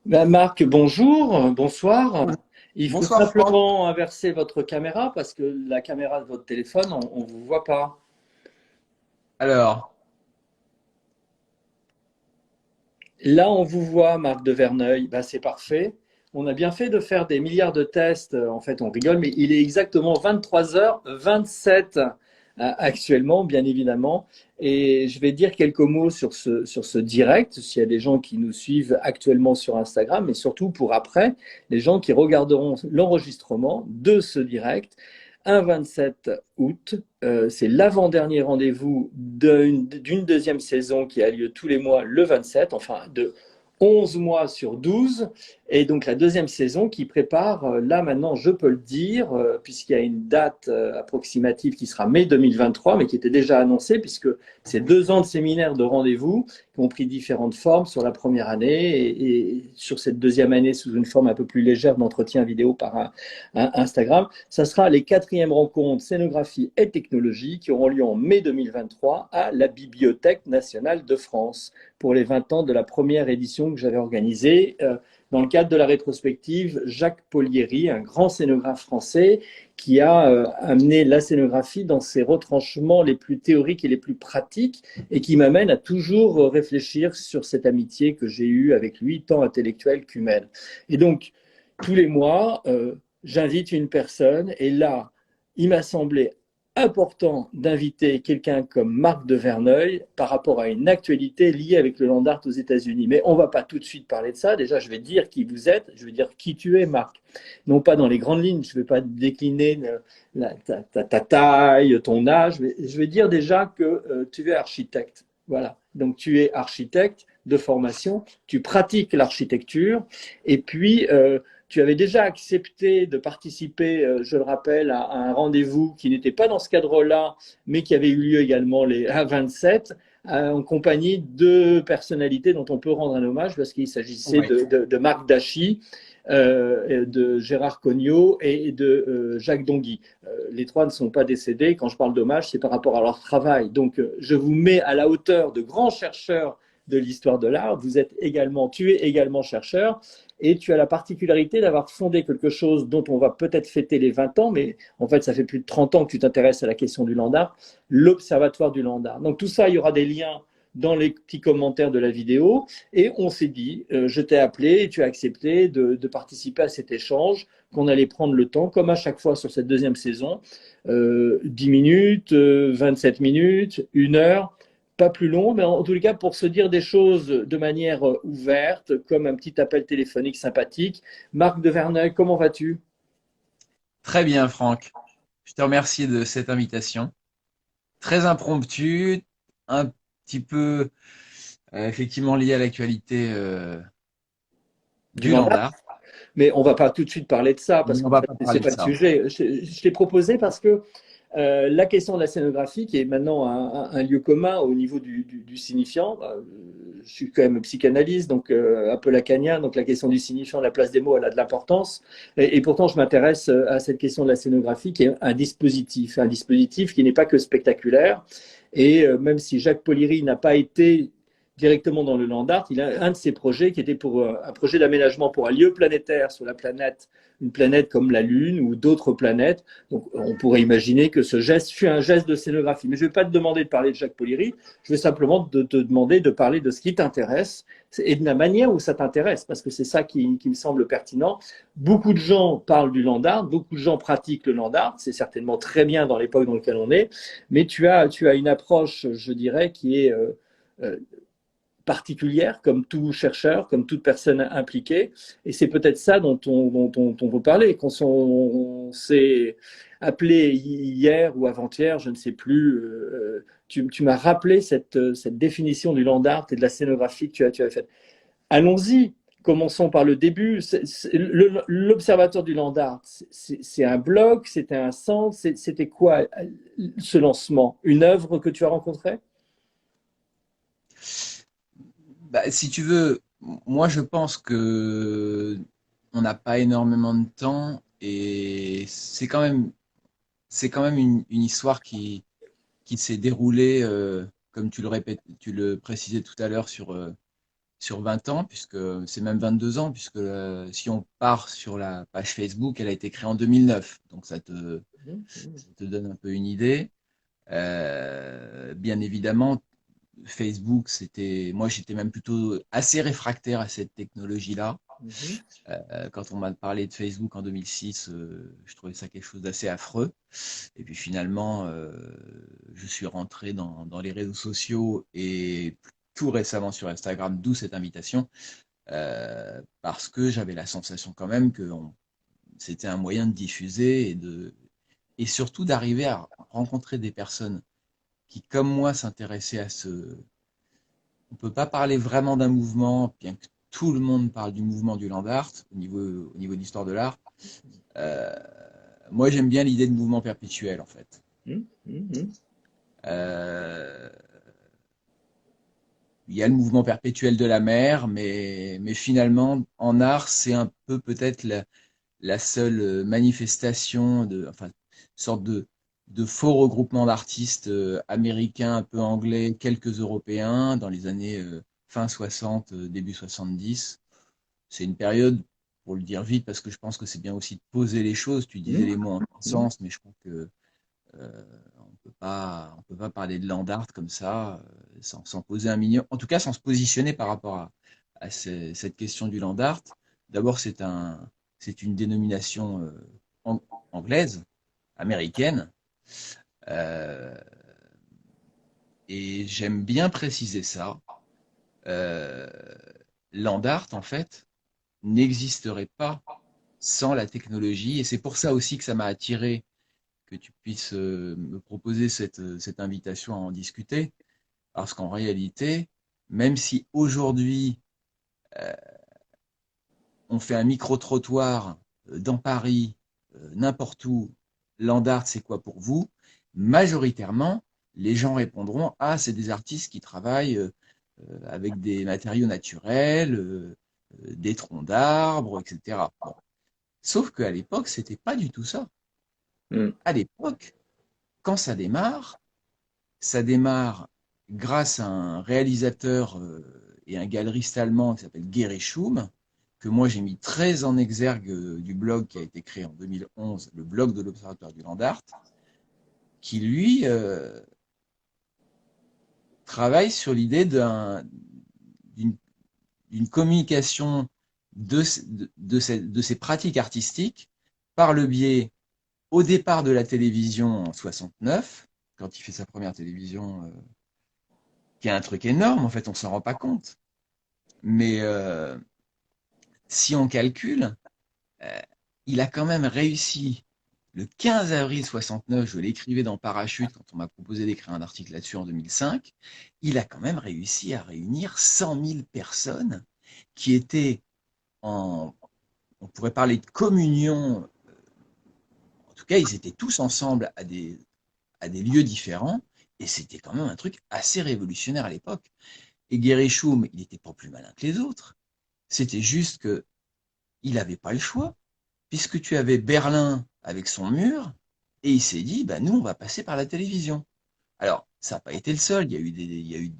Marc, bonjour, bonsoir. Bon- Il faut Bonsoir Franck. simplement inverser votre caméra parce que la caméra de votre téléphone, on ne vous voit pas. Alors, Là, on vous voit, Marc de Verneuil. Ben, c'est parfait. On a bien fait de faire des milliards de tests. En fait, on rigole, mais il est exactement 23h27 actuellement, bien évidemment. Et je vais dire quelques mots sur ce direct, s'il y a des gens qui nous suivent actuellement sur Instagram, mais surtout pour après, les gens qui regarderont l'enregistrement de ce direct. Un 27 août, c'est l'avant-dernier rendez-vous d'une deuxième saison qui a lieu tous les mois le 27, enfin de 11 mois sur 12. Et donc la deuxième saison qui prépare, là maintenant je peux le dire, puisqu'il y a une date approximative qui sera mai 2023, mais qui était déjà annoncée, puisque c'est 2 ans de séminaire de rendez-vous qui ont pris différentes formes sur la première année et sur cette deuxième année sous une forme un peu plus légère d'entretien vidéo par Instagram. Ça sera les quatrièmes rencontres scénographie et technologie qui auront lieu en mai 2023 à la Bibliothèque nationale de France pour les 20 ans de la première édition que j'avais organisée dans le cadre de la rétrospective Jacques Polieri, un grand scénographe français qui a amené la scénographie dans ses retranchements les plus théoriques et les plus pratiques et qui m'amène à toujours réfléchir sur cette amitié que j'ai eue avec lui, tant intellectuelle qu'humaine. Et donc, tous les mois, j'invite une personne et là, il m'a semblé important d'inviter quelqu'un comme Marc de Verneuil par rapport à une actualité liée avec le land art aux États-Unis. Mais on ne va pas tout de suite parler de ça. Déjà, je vais dire qui vous êtes, je vais dire qui tu es, Marc. Non pas dans les grandes lignes, je ne vais pas décliner ta taille, ton âge, mais je vais dire déjà que tu es architecte. Voilà. Donc tu es architecte de formation, tu pratiques l'architecture et puis tu avais déjà accepté de participer, je le rappelle, à un rendez-vous qui n'était pas dans ce cadre-là, mais qui avait eu lieu également à 27, en compagnie de personnalités dont on peut rendre un hommage, parce qu'il s'agissait oui. de Marc Dachy, de Gérard Cognot et de Jacques Donguy. Les trois ne sont pas décédés. Quand je parle d'hommage, c'est par rapport à leur travail. Donc, je vous mets à la hauteur de grands chercheurs de l'histoire de l'art. Tu es également chercheur et tu as la particularité d'avoir fondé quelque chose dont on va peut-être fêter les 20 ans, mais en fait, ça fait plus de 30 ans que tu t'intéresses à la question du land art, l'Observatoire du land art. Donc tout ça, il y aura des liens dans les petits commentaires de la vidéo. Et on s'est dit, je t'ai appelé et tu as accepté de participer à cet échange, qu'on allait prendre le temps, comme à chaque fois sur cette deuxième saison, 10 minutes, 27 minutes, 1 heure, pas plus long, mais en tous les cas pour se dire des choses de manière ouverte, comme un petit appel téléphonique sympathique. Marc de Verneuil, comment vas-tu? Très bien Franck. Je te remercie de cette invitation. Très impromptue, un petit peu effectivement liée à l'actualité Du du land land art. art. Mais on va pas tout de suite parler de ça, parce Mais on qu'en va fait, pas c'est parler de pas le ça. sujet. Je t'ai proposé parce que la question de la scénographie, qui est maintenant un lieu commun au niveau du signifiant, je suis quand même psychanalyste, donc un peu lacanien, donc la question du signifiant, la place des mots, elle a de l'importance. Et pourtant, je m'intéresse à cette question de la scénographie, qui est un dispositif qui n'est pas que spectaculaire. Et même si Jacques Poliry n'a pas été directement dans le land art, il a un de ses projets qui était pour un projet d'aménagement pour un lieu planétaire sur la planète, une planète comme la Lune ou d'autres planètes. Donc on pourrait imaginer que ce geste fut un geste de scénographie. Mais je ne vais pas te demander de parler de Jacques Poliry, je vais simplement te demander de parler de ce qui t'intéresse et de la manière où ça t'intéresse, parce que c'est ça qui me semble pertinent. Beaucoup de gens parlent du land art, beaucoup de gens pratiquent le land art, c'est certainement très bien dans l'époque dans laquelle on est, mais tu as une approche, je dirais, qui est euh, particulière, comme tout chercheur, comme toute personne impliquée. Et c'est peut-être ça dont on veut parler. Quand on s'est appelé hier ou avant-hier, je ne sais plus, tu m'as rappelé cette définition du land art et de la scénographie que tu as faite. Allons-y. Commençons par le début. L'Observatoire du land art, c'est un blog, c'était un centre, c'était quoi ce lancement? Une œuvre que tu as rencontrée? Bah, si tu veux, moi je pense que on n'a pas énormément de temps et c'est quand même une histoire qui s'est déroulée, comme tu le répètes, tu le précisais tout à l'heure, sur sur 20 ans, puisque c'est même 22 ans, puisque si on part sur la page Facebook, elle a été créée en 2009. Donc ça te donne un peu une idée. Bien évidemment, Facebook, moi j'étais même plutôt assez réfractaire à cette technologie-là. Mhm. Quand on m'a parlé de Facebook en 2006, je trouvais ça quelque chose d'assez affreux. Et puis finalement, je suis rentré dans les réseaux sociaux et tout récemment sur Instagram, d'où cette invitation, parce que j'avais la sensation quand même que c'était un moyen de diffuser et surtout d'arriver à rencontrer des personnes qui, comme moi, s'intéressaient à ce. On ne peut pas parler vraiment d'un mouvement, bien que tout le monde parle du mouvement du land art au niveau de l'histoire de l'art. Euh, Moi, j'aime bien l'idée de mouvement perpétuel, en fait. Mhm. Mhm. Euh, il y a le mouvement perpétuel de la mer, mais finalement, en art, c'est un peu peut-être la seule manifestation enfin, sorte de faux regroupement d'artistes américains, un peu anglais, quelques européens, dans les années fin 60, début 70. C'est une période, pour le dire vite, parce que je pense que c'est bien aussi de poser les choses. Tu disais Mhm. les mots en un Mhm. sens, mais je crois que on peut pas parler de land art comme ça, sans poser un minimum, en tout cas sans se positionner par rapport à cette question du land art. D'abord, c'est une dénomination ang- anglaise, américaine, euh, et j'aime bien préciser ça. Euh, Land art, en fait, n'existerait pas sans la technologie, et c'est pour ça aussi que ça m'a attiré que tu puisses me proposer cette invitation à en discuter. Parce qu'en réalité, même si aujourd'hui on fait un micro-trottoir dans Paris, n'importe où, land art, c'est quoi pour vous? Majoritairement, les gens répondront: ah, c'est des artistes qui travaillent avec des matériaux naturels, des troncs d'arbres, etc. Bon. Sauf qu'à l'époque, c'était pas du tout ça. Mhm. À l'époque, quand ça démarre grâce à un réalisateur et un galeriste allemand qui s'appelle Gerrit, que moi j'ai mis très en exergue du blog qui a été créé en 2011, le blog de l'Observatoire du Land Art, qui lui travaille sur l'idée d'une communication de ces pratiques artistiques par le biais, au départ, de la télévision en 69, quand il fait sa première télévision, qui est un truc énorme, en fait, on s'en rend pas compte. Mais si on calcule, euh, il a quand même réussi. Le 15 avril 69, je l'écrivais dans Parachute quand on m'a proposé d'écrire un article là-dessus en 2005, il a quand même réussi à réunir 100 000 personnes qui étaient en, on pourrait parler de communion, en tout cas ils étaient tous ensemble à des lieux différents, et c'était quand même un truc assez révolutionnaire à l'époque. Et Gereshum, il n'était pas plus malin que les autres. C'était juste que il n'avait pas le choix, puisque tu avais Berlin avec son mur, et il s'est dit, bah, nous, on va passer par la télévision. Alors, ça n'a pas été le seul, il y a eu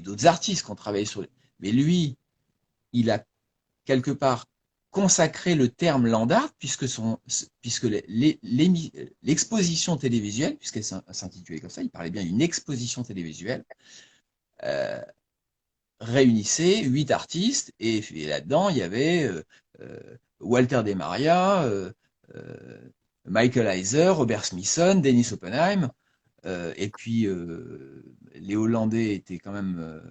d'autres artistes qui ont travaillé sur. Mais lui, il a quelque part consacré le terme land art, puisque l'exposition télévisuelle, puisqu'elle s'intitulait comme ça, il parlait bien d'une exposition télévisuelle, euh, réunissait 8 artistes, et là-dedans, il y avait Walter Demaria, euh, Michael Heiser, Robert Smithson, Dennis Oppenheim, et puis les Hollandais étaient quand même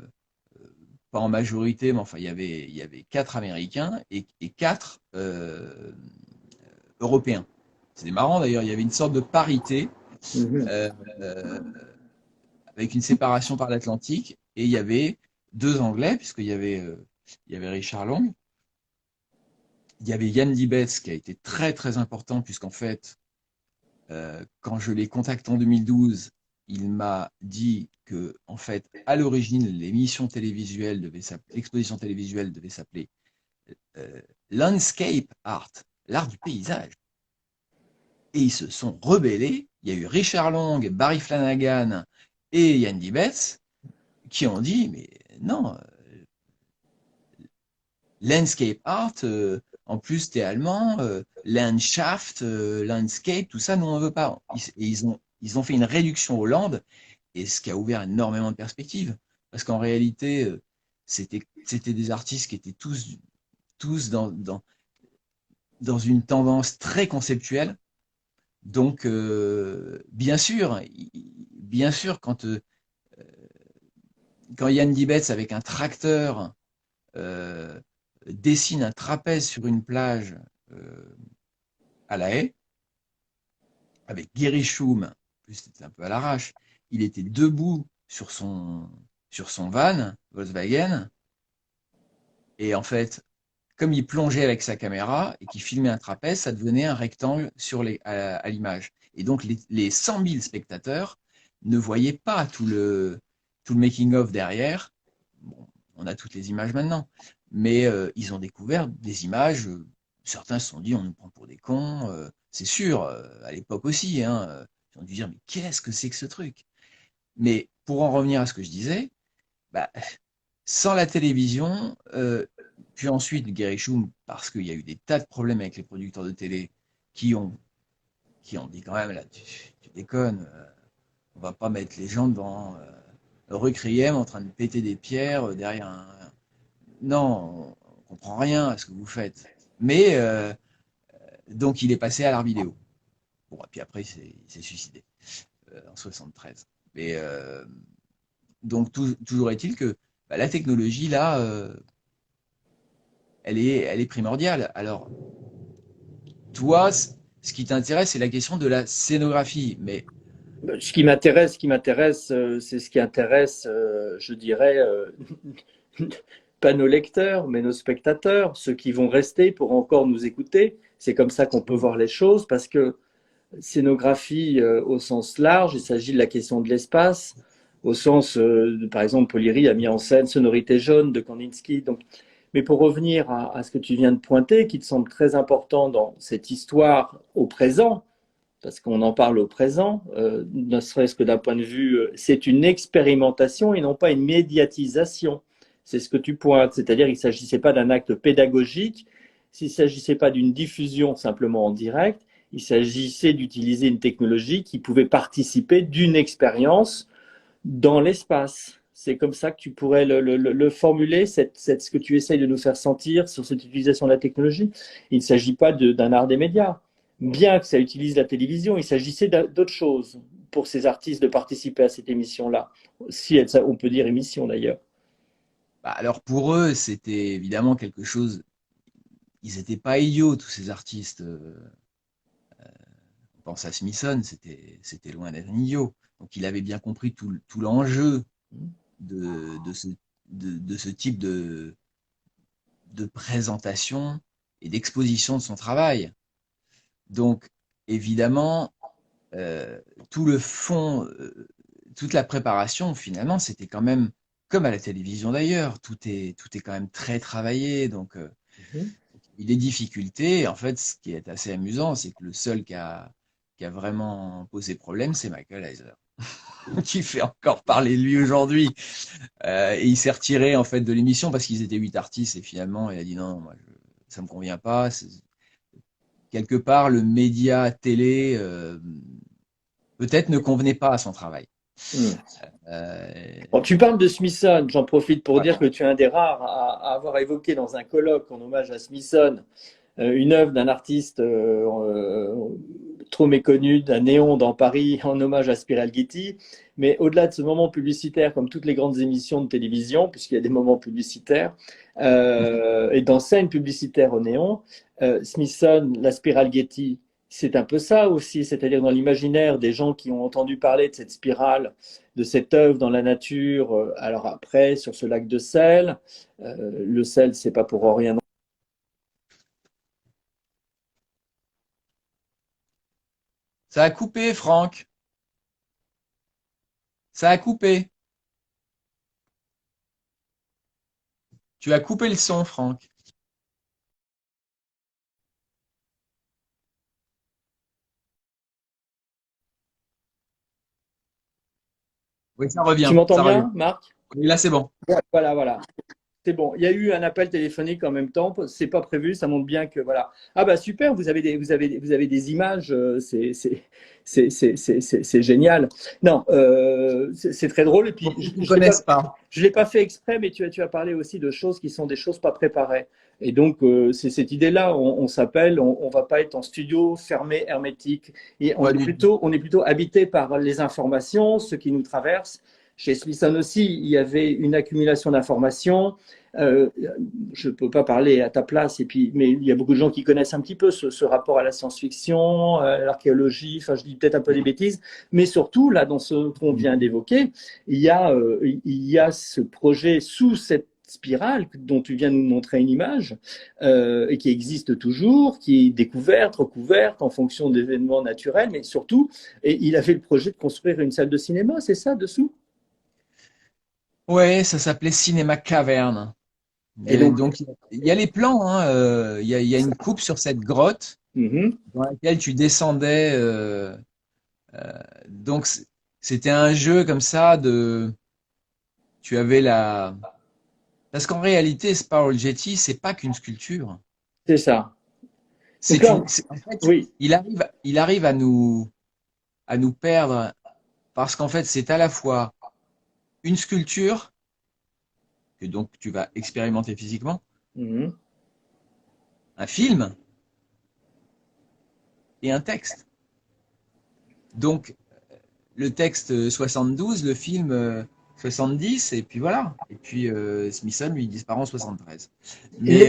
pas en majorité, mais enfin il y avait 4 Américains et 4 Européens. C'était marrant d'ailleurs, il y avait une sorte de parité Mhm. euh, euh, avec une séparation par l'Atlantique, et il y avait 2 Anglais, puisqu'il y avait Richard Long, il y avait Yann Dibetz qui a été très très important, puisqu'en fait, quand je l'ai contacté en 2012, il m'a dit que, en fait, à l'origine, l'exposition télévisuelle devait s'appeler euh, Landscape Art, l'art du paysage. Et ils se sont rebellés. Il y a eu Richard Long, Barry Flanagan et Yann Dibetz qui ont dit, mais non, landscape art, en plus, t'es allemand, Landschaft, landscape, tout ça, nous, on veut pas. Ils ont fait une réduction aux Landes, et ce qui a ouvert énormément de perspectives. Parce qu'en réalité, c'était des artistes qui étaient tous dans une tendance très conceptuelle. Donc, bien sûr, quand Yann Dibetz, avec un tracteur, euh, dessine un trapèze sur une plage euh, à La Haye, avec Guérichoum, plus c'était un peu à l'arrache, il était debout sur son van Volkswagen, et en fait, comme il plongeait avec sa caméra et qu'il filmait un trapèze, ça devenait un rectangle à l'image. Et donc les 100 000 spectateurs ne voyaient pas tout le making-of derrière. Bon, on a toutes les images maintenant, mais ils ont découvert des images. Certains se sont dit, on nous prend pour des cons. C'est sûr, à l'époque aussi, hein, ils ont dû dire, mais qu'est-ce que c'est que ce truc? Mais pour en revenir à ce que je disais, bah, sans la télévision, puis ensuite Guérichoum, parce qu'il y a eu des tas de problèmes avec les producteurs de télé qui ont, qui ont dit quand même, là, tu déconnes, on va pas mettre les gens devant Requiem en train de péter des pierres derrière un. Non, on comprend rien à ce que vous faites. Mais donc il est passé à l'art vidéo. Bon, et puis après il s'est suicidé en 73. Mais donc toujours est-il que bah, la technologie là, elle est primordiale. Alors toi, ce qui t'intéresse, c'est la question de la scénographie. Mais Ce qui m'intéresse, c'est ce qui intéresse, je dirais, pas nos lecteurs, mais nos spectateurs, ceux qui vont rester pour encore nous écouter. C'est comme ça qu'on peut voir les choses, parce que scénographie au sens large, il s'agit de la question de l'espace, au sens, par exemple, Polieri a mis en scène Sonorité jaune de Kandinsky. Donc, mais pour revenir à ce que tu viens de pointer, qui te semble très important dans cette histoire au présent, parce qu'on en parle au présent, ne serait-ce que d'un point de vue, c'est une expérimentation et non pas une médiatisation. C'est ce que tu pointes, c'est-à-dire qu'il ne s'agissait pas d'un acte pédagogique, s'il ne s'agissait pas d'une diffusion simplement en direct, il s'agissait d'utiliser une technologie qui pouvait participer d'une expérience dans l'espace. C'est comme ça que tu pourrais le formuler, ce que tu essayes de nous faire sentir sur cette utilisation de la technologie. Il ne s'agit pas d'un art des médias. Bien que ça utilise la télévision, il s'agissait d'autre chose pour ces artistes de participer à cette émission-là. Si on peut dire émission d'ailleurs. bah, alors pour eux, c'était évidemment quelque chose. Ils n'étaient pas idiots tous ces artistes. On pense à Smithson, c'était loin d'être un idiot. Donc il avait bien compris tout l'enjeu de ce, de ce type de présentation et d'exposition de son travail. Donc, évidemment, euh, tout le fond, toute la préparation, finalement, c'était quand même, comme à la télévision d'ailleurs, tout est quand même très travaillé. Donc, il y a des difficultés. En fait, ce qui est assez amusant, c'est que le seul qui a vraiment posé problème, c'est Michael Eisner, qui fait encore parler de lui aujourd'hui. Et il s'est retiré en fait de l'émission parce qu'ils étaient 8 artistes et finalement il a dit non, moi ça me convient pas. Quelque part le média télé peut-être ne convenait pas à son travail. Mmh. Euh, Bon, tu parles de Smithson, j'en profite pour dire voilà. que tu es un des rares à avoir évoqué dans un colloque en hommage à Smithson une œuvre d'un artiste trop méconnu, d'un néon dans Paris, en hommage à Spiral Getty. Mais au-delà de ce moment publicitaire, comme toutes les grandes émissions de télévision, puisqu'il y a des moments publicitaires, et dans scène publicitaire au néon, Smithson, la Spiral Getty, c'est un peu ça aussi, c'est-à-dire dans l'imaginaire des gens qui ont entendu parler de cette spirale, de cette œuvre dans la nature, alors après, sur ce lac de sel, le sel, c'est pas pour rien. Ça a coupé, Franck. Ça a coupé. Tu as coupé le son, Franck. Oui, ça Tu revient. m'entends Ça revient. bien, Marc? Oui, là, c'est bon. Voilà, voilà. C'est bon. Il y a eu un appel téléphonique en même temps. C'est pas prévu. Ça montre bien que voilà. Ah bah super. Vous avez des images. C'est génial. Non, c'est très drôle. Et puis Pour ceux qui ne je l'ai pas, connaissent pas. je l'ai pas fait exprès, mais tu as parlé aussi de choses qui sont des choses pas préparées. Et donc c'est cette idée-là. On s'appelle. On va pas être en studio fermé, hermétique. Et on Pas est du tout. plutôt habité par les informations, ce qui nous traverse. Chez Smithson aussi, il y avait une accumulation d'informations. Euh, je ne peux pas parler à ta place, mais il y a beaucoup de gens qui connaissent un petit peu ce rapport à la science-fiction, à l'archéologie, enfin je dis peut-être un peu des bêtises, mais surtout, là, dans ce qu'on vient d'évoquer, il y a ce projet sous cette spirale dont tu viens de nous montrer une image, et qui existe toujours, qui est découverte, recouverte en fonction d'événements naturels, mais surtout, et il avait le projet de construire une salle de cinéma, c'est ça, dessous? Ouais, ça s'appelait Cinéma Caverne. Et donc, Donc, il y a les plans, hein, il y a une coupe sur cette grotte mhm, dans laquelle tu descendais. Donc, c'était un jeu comme ça de. Tu avais la. Parce qu'en réalité, Spiral Jetty, c'est pas qu'une sculpture. c'est ça. Donc C'est là, une. En fait, oui. il arrive à nous perdre parce qu'en fait, c'est à la fois une sculpture que donc tu vas expérimenter physiquement, Mhm. un film et un texte. Donc, le texte 72, le film 70, et puis voilà. Et puis Smithson, lui, il disparaît en 73. Mais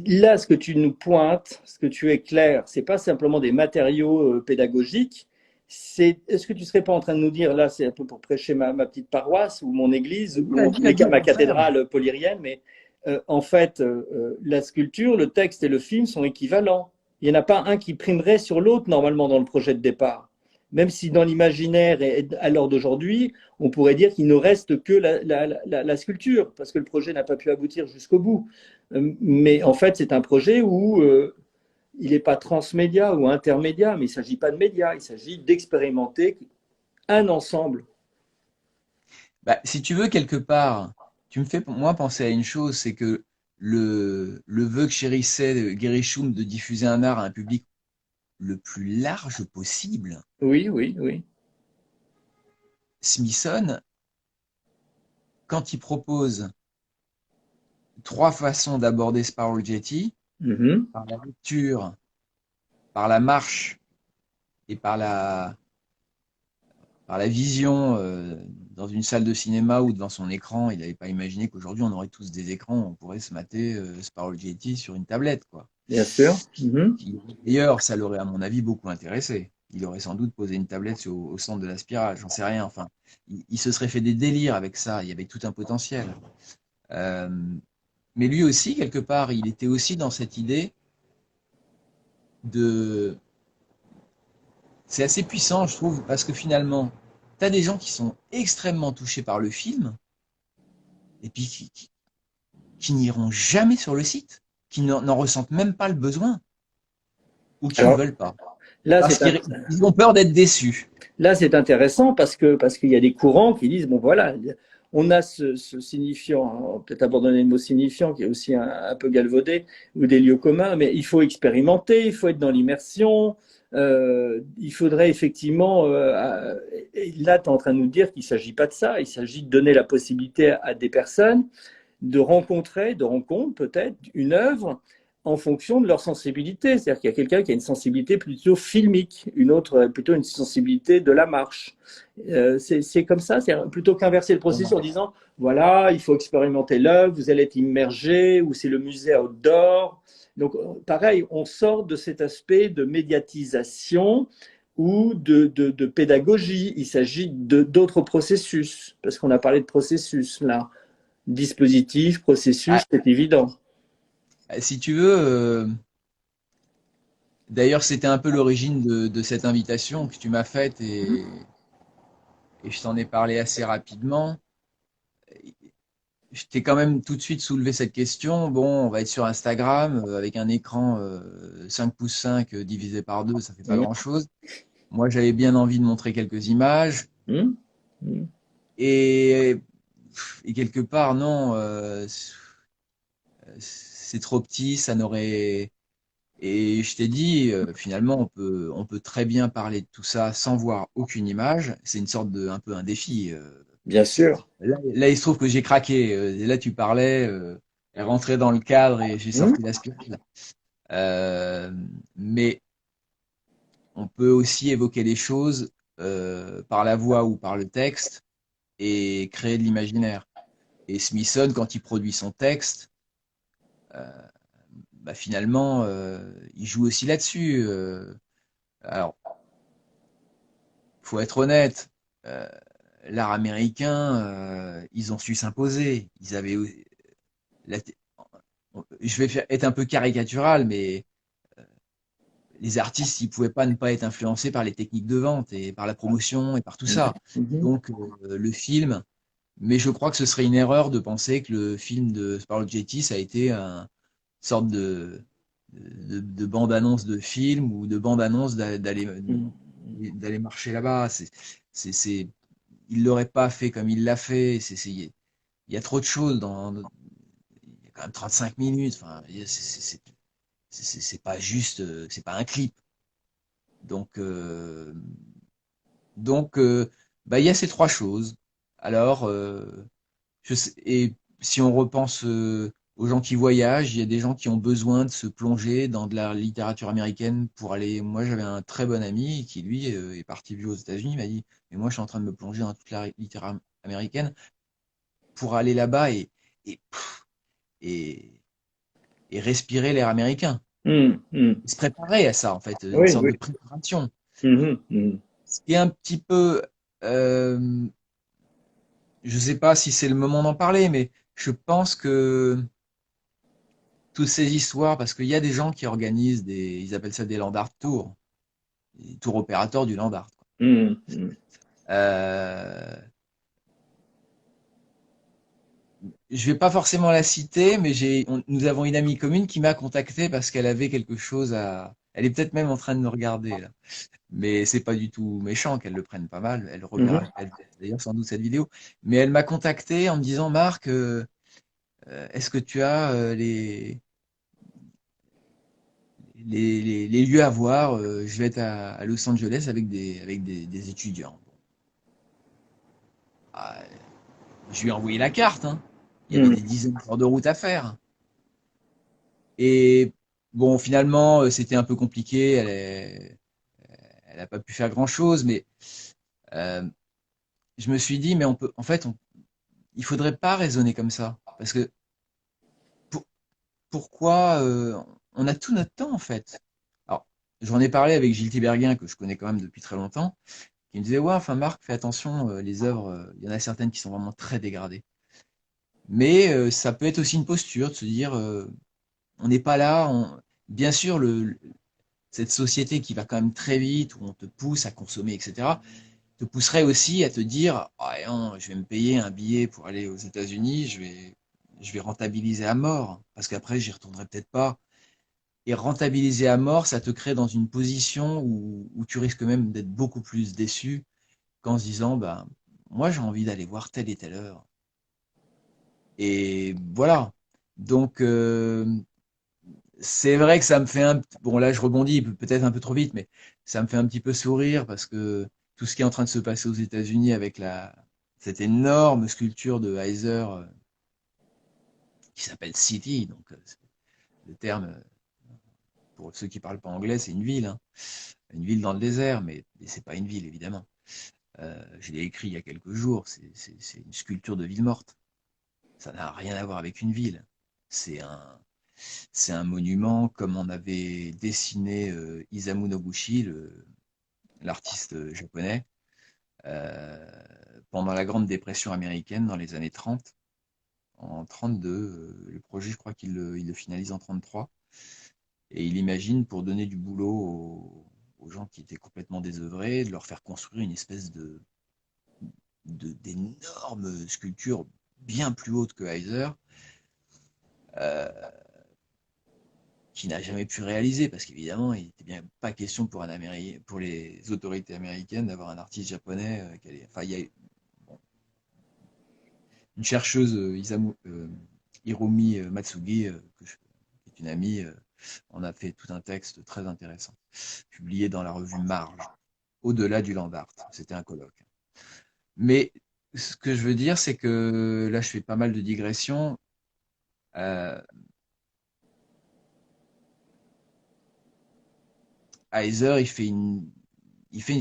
Là, ce que tu nous pointes, ce que tu éclaires, c'est pas simplement des matériaux pédagogiques. Est-ce que tu serais pas en train de nous dire, là, c'est un peu pour prêcher ma petite paroisse ou mon église, ou en tous les cas vas-y, au ma contraire. cathédrale polyrienne, mais en fait, la sculpture, le texte et le film sont équivalents. Il n'y en a pas un qui primerait sur l'autre normalement dans le projet de départ. Même si dans l'imaginaire et à l'heure d'aujourd'hui, on pourrait dire qu'il ne reste que la sculpture, parce que le projet n'a pas pu aboutir jusqu'au bout. Mais en fait, c'est un projet où il n'est pas transmédia ou intermédia, mais il ne s'agit pas de médias, il s'agit d'expérimenter un ensemble. Bah, si tu veux, quelque part, tu me fais moi penser à une chose, c'est que le vœu que chérissait Gerishom de diffuser un art à un public le plus large possible, Oui, oui, oui. Smithson, quand il propose trois façons d'aborder Spiral Jetty, Mhm. par la lecture, par la marche et par la vision dans une salle de cinéma ou devant son écran, il n'avait pas imaginé qu'aujourd'hui on aurait tous des écrans, on pourrait se mater Spiral Jetty sur une tablette, quoi. Bien sûr. Mhm. D'ailleurs, ça l'aurait à mon avis beaucoup intéressé. Il aurait sans doute posé une tablette au centre de la spirale, j'en sais rien. Enfin, il se serait fait des délires avec ça. Il y avait tout un potentiel. Euh, mais lui aussi, quelque part, il était aussi dans cette idée de. C'est assez puissant, je trouve, parce que finalement, tu as des gens qui sont extrêmement touchés par le film, et puis qui n'iront jamais sur le site, qui n'en ressentent même pas le besoin, ou qui ne Alors veulent pas, là, parce c'est un, qu'ils ont peur d'être déçus. Là, c'est intéressant parce qu'il y a des courants qui disent bon voilà, on a ce signifiant, hein, on va peut-être abandonner le mot signifiant qui est aussi un peu galvaudé, ou des lieux communs, mais il faut expérimenter, il faut être dans l'immersion. Il faudrait effectivement, et là, tu es en train de nous dire qu'il ne s'agit pas de ça, il s'agit de donner la possibilité à des personnes de rencontre peut-être une œuvre en fonction de leur sensibilité. C'est-à-dire qu'il y a quelqu'un qui a une sensibilité plutôt filmique, une autre plutôt une sensibilité de la marche. C'est comme ça, c'est plutôt qu'inverser le processus en disant, voilà, il faut expérimenter l'œuvre, vous allez être immergé, ou c'est le musée outdoor. Donc, pareil, on sort de cet aspect de médiatisation ou de pédagogie. Il s'agit d'autres processus, parce qu'on a parlé de processus là. Dispositif, processus, Ah, c'est évident. si tu veux, d'ailleurs, c'était un peu l'origine de cette invitation que tu m'as faite et je t'en ai parlé assez rapidement. Je t'ai quand même tout de suite soulevé cette question. Bon, on va être sur Instagram avec un écran 5 pouces 5 divisé par 2, ça fait pas Mmh. grand-chose. Moi, j'avais bien envie de montrer quelques images Mmh. Mmh. et et quelque part, non, c'est trop petit, ça n'aurait. Et je t'ai dit, finalement, on peut très bien parler de tout ça sans voir aucune image. C'est une sorte de, un peu un défi. Bien sûr. Là, il se trouve que j'ai craqué. Et là, tu parlais, rentrer dans le cadre et j'ai Hmm. sorti la spirale. Euh, mais on peut aussi évoquer les choses par la voix ou par le texte et créer de l'imaginaire. Et Smithson, quand il produit son texte, euh, bah, finalement, il joue aussi là-dessus. Alors, faut être honnête, euh, l'art américain, ils ont su s'imposer. Ils avaient, la- je vais être un peu caricatural, mais les artistes, ils pouvaient pas ne pas être influencés par les techniques de vente et par la promotion et par tout ça. Mhm. Donc, le film, mais je crois que ce serait une erreur de penser que le film de Sparrow Jetty, ça a été une sorte de bande-annonce de film ou de bande-annonce Mhm. d'aller marcher là-bas. C'est, il l'aurait pas fait comme il l'a fait. Il y a trop de choses il y a quand même 35 minutes. Enfin, c'est pas juste, c'est pas un clip. Donc, donc, bah, il y a ces trois choses. Alors, et si on repense aux gens qui voyagent, il y a des gens qui ont besoin de se plonger dans de la littérature américaine pour aller. Moi, j'avais un très bon ami qui, lui, est parti vivre aux États-Unis. Il m'a dit, mais moi, je suis en train de me plonger dans toute la littérature américaine pour aller là-bas et, et, et respirer l'air américain. Mhm. Mhm. Et se préparer à ça, en fait, une Oui, sorte oui. de préparation. Mhm. Mhm. Ce qui est un petit peu, euh, je sais pas si c'est le moment d'en parler, mais je pense que toutes ces histoires, parce qu'il y a des gens qui organisent ils appellent ça des land art tours, des tours opérateurs du land art. Mhm. Mhm. Euh, je vais pas forcément la citer, mais nous avons une amie commune qui m'a contacté parce qu'elle avait quelque chose à. Elle est peut-être même en train de nous regarder là, mais c'est pas du tout méchant qu'elle le prenne pas mal. Elle reverra Mhm. d'ailleurs sans doute cette vidéo, mais elle m'a contacté en me disant Marc, est-ce que tu as les lieux à voir? Je vais être à Los Angeles avec des étudiants. Bon, ah, je lui ai envoyé la carte, hein. Il y avait Mhm. des dizaines d'heures de route à faire. Et bon, finalement, c'était un peu compliqué. Elle a pas pu faire grand-chose, mais euh, je me suis dit, mais on peut, en fait, il faudrait pas raisonner comme ça, parce que pour- pourquoi on a tout notre temps en fait. Alors, j'en ai parlé avec Gilles Tiberghien que je connais quand même depuis très longtemps, qui me disait ouais, enfin Marc, fais attention, les œuvres, il y en a certaines qui sont vraiment très dégradées. Mais ça peut être aussi une posture de se dire, on n'est pas là. Bien sûr, cette société qui va quand même très vite, où on te pousse à consommer, etc., te pousserait aussi à te dire, ah non, je vais me payer un billet pour aller aux États-Unis, je vais rentabiliser à mort, parce qu'après, j'y retournerai peut-être pas. Et rentabiliser à mort, ça te crée dans une position où tu risques même d'être beaucoup plus déçu qu'en se disant, bah, moi, j'ai envie d'aller voir telle et telle heure. Et voilà. Donc, c'est vrai que ça me fait bon là je rebondis peut-être un peu trop vite, mais ça me fait un petit peu sourire parce que tout ce qui est en train de se passer aux États-Unis avec cette énorme sculpture de Heiser qui s'appelle City, donc le terme pour ceux qui parlent pas anglais, c'est une ville, hein. Une ville dans le désert, mais c'est pas une ville évidemment. Je l'ai écrit il y a quelques jours, c'est une sculpture de ville morte. Ça n'a rien à voir avec une ville. C'est un, c'est un monument comme on avait dessiné Isamu Noguchi, l'artiste japonais, euh, pendant la Grande Dépression américaine dans les années 30. En 32, le projet, je crois il le finalise en 33. Et il imagine pour donner du boulot aux gens qui étaient complètement désœuvrés, de leur faire construire une espèce d'énormes sculptures bien plus hautes que Heiser, euh, qui n'a jamais pu réaliser, parce qu'évidemment, il n'était bien pas question pour les autorités américaines d'avoir un artiste japonais. Enfin, bon. une chercheuse, Hiromi Matsugi, qui est une amie, on a fait tout un texte très intéressant, publié dans la revue Marge, au-delà du land art. C'était un colloque. Mais ce que je veux dire, c'est que là, je fais pas mal de digressions. Euh, Heiser, il fait une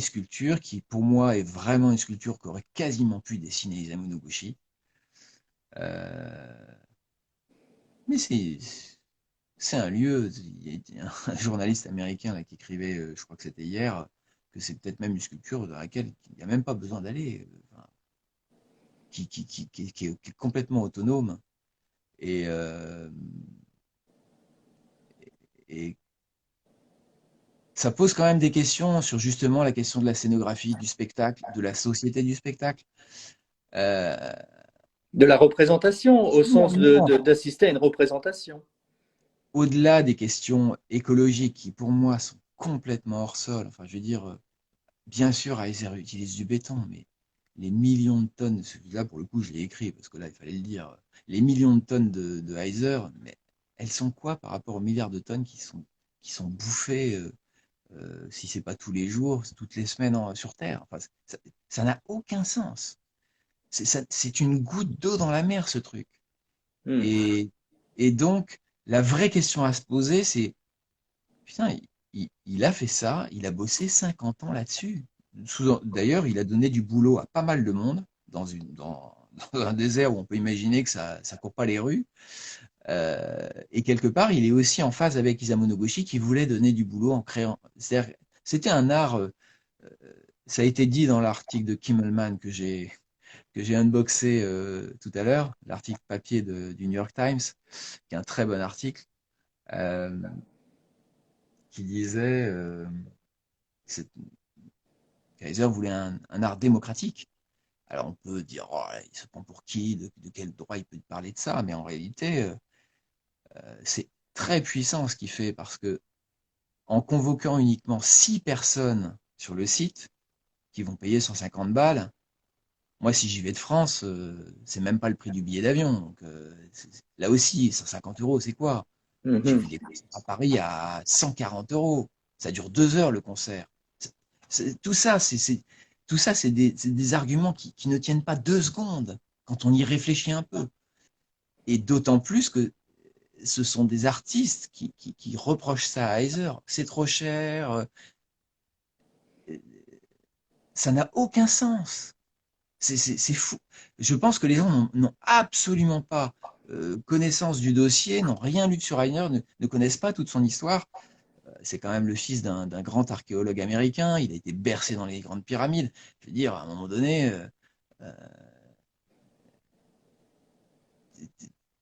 sculpture qui, pour moi, est vraiment une sculpture qu'aurait quasiment pu dessiner Isamu Noguchi. Euh, mais c'est un lieu. Il y a un journaliste américain là, qui écrivait, je crois que c'était hier, que c'est peut-être même une sculpture dans laquelle il n'y a même pas besoin d'aller, enfin, qui est complètement autonome. Et, euh, et ça pose quand même des questions sur justement la question de la scénographie, du spectacle, de la société du spectacle. Euh, De la représentation, au sens non, d'assister à une représentation. au-delà des questions écologiques qui, pour moi, sont complètement hors sol. Enfin, je veux dire, bien sûr, Heiser utilise du béton, mais les millions de tonnes, celui-là, pour le coup, je l'ai écrit parce que là, il fallait le dire, les millions de tonnes de Heiser, mais elles sont quoi par rapport aux milliards de tonnes qui sont bouffées, si c'est pas tous les jours, c'est toutes les semaines sur Terre. Enfin, ça n'a aucun sens. C'est une goutte d'eau dans la mer, ce truc. Hmm. Et, et donc, la vraie question à se poser, c'est, putain, il a fait ça, il a bossé 50 ans là-dessus. D'ailleurs, il a donné du boulot à pas mal de monde dans un désert où on peut imaginer que ça court pas les rues. Et quelque part, il est aussi en phase avec Isamu Noguchi qui voulait donner du boulot en créant. C'était un art. Ça a été dit dans l'article de Kimmelman que j'ai unboxé tout à l'heure, l'article papier du New York Times, qui est un très bon article, euh, qui disait Kaiser voulait un art démocratique. Alors on peut dire, oh, il se prend pour qui, de quel droit il peut parler de ça, mais en réalité, c'est très puissant ce qu'il fait parce que en convoquant uniquement 6 personnes sur le site qui vont payer 150 balles, moi si j'y vais de France, c'est même pas le prix du billet d'avion. Donc là aussi, 150 euros, c'est quoi? J'ai vu Mhm. des concerts à Paris à 140 euros. Ça dure 2 heures le concert. Tout ça, tout ça, c'est des arguments qui ne tiennent pas 2 secondes quand on y réfléchit un peu. Et d'autant plus que ce sont des artistes qui reprochent ça à Heiser. C'est trop cher, ça n'a aucun sens. C'est fou. Je pense que les gens n'ont absolument pas connaissance du dossier, n'ont rien lu sur Heiser, ne connaissent pas toute son histoire. C'est quand même le fils d'un grand archéologue américain. Il a été bercé dans les grandes pyramides. Je veux dire, à un moment donné, euh,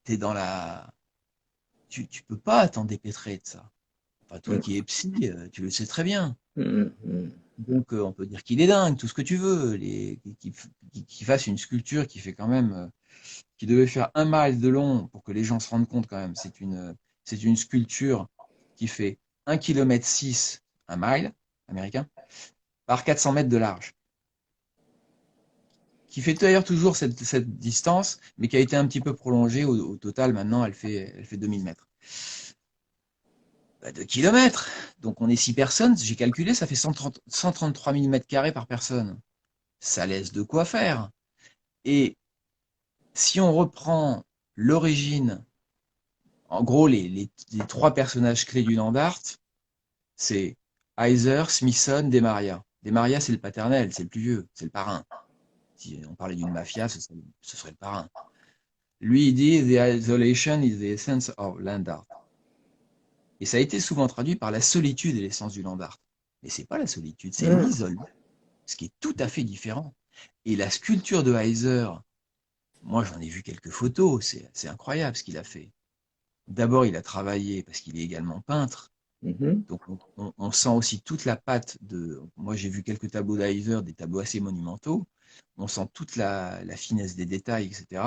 t'es dans la. Tu peux pas t'en dépêtrer de ça. Enfin, toi qui es psy, tu le sais très bien. Mhm. Donc, on peut dire qu'il est dingue, tout ce que tu veux. Qu'il fasse une sculpture qui fait quand même, qui devait faire 1 mile de long pour que les gens se rendent compte quand même. C'est une sculpture qui fait 1,6 km, 1 mile américain, par 400 mètres de large. Qui fait d'ailleurs toujours cette distance, mais qui a été un petit peu prolongée. Au total, maintenant, elle fait 2000 mètres. 2 kilomètres. Donc on est 6 personnes. J'ai calculé, ça fait 133 000 mètres carrés par personne. Ça laisse de quoi faire. Et si on reprend l'origine, en gros, les 3 personnages clés du land art, c'est Heiser, Smithson, Demaria. Demaria, c'est le paternel, c'est le plus vieux, c'est le parrain. Si on parlait d'une mafia, ce serait le parrain. Lui, il dit The isolation is the essence of land art. Et ça a été souvent traduit par la solitude et l'essence du land art. Mais c'est pas la solitude, c'est Mhm. l'isolement, ce qui est tout à fait différent. Et la sculpture de Heiser, moi j'en ai vu quelques photos, c'est incroyable ce qu'il a fait. D'abord, il a travaillé parce qu'il est également peintre. Mhm. Donc on sent aussi toute la patte de. Moi j'ai vu quelques tableaux d'Heiser, des tableaux assez monumentaux. On sent toute la finesse des détails, etc.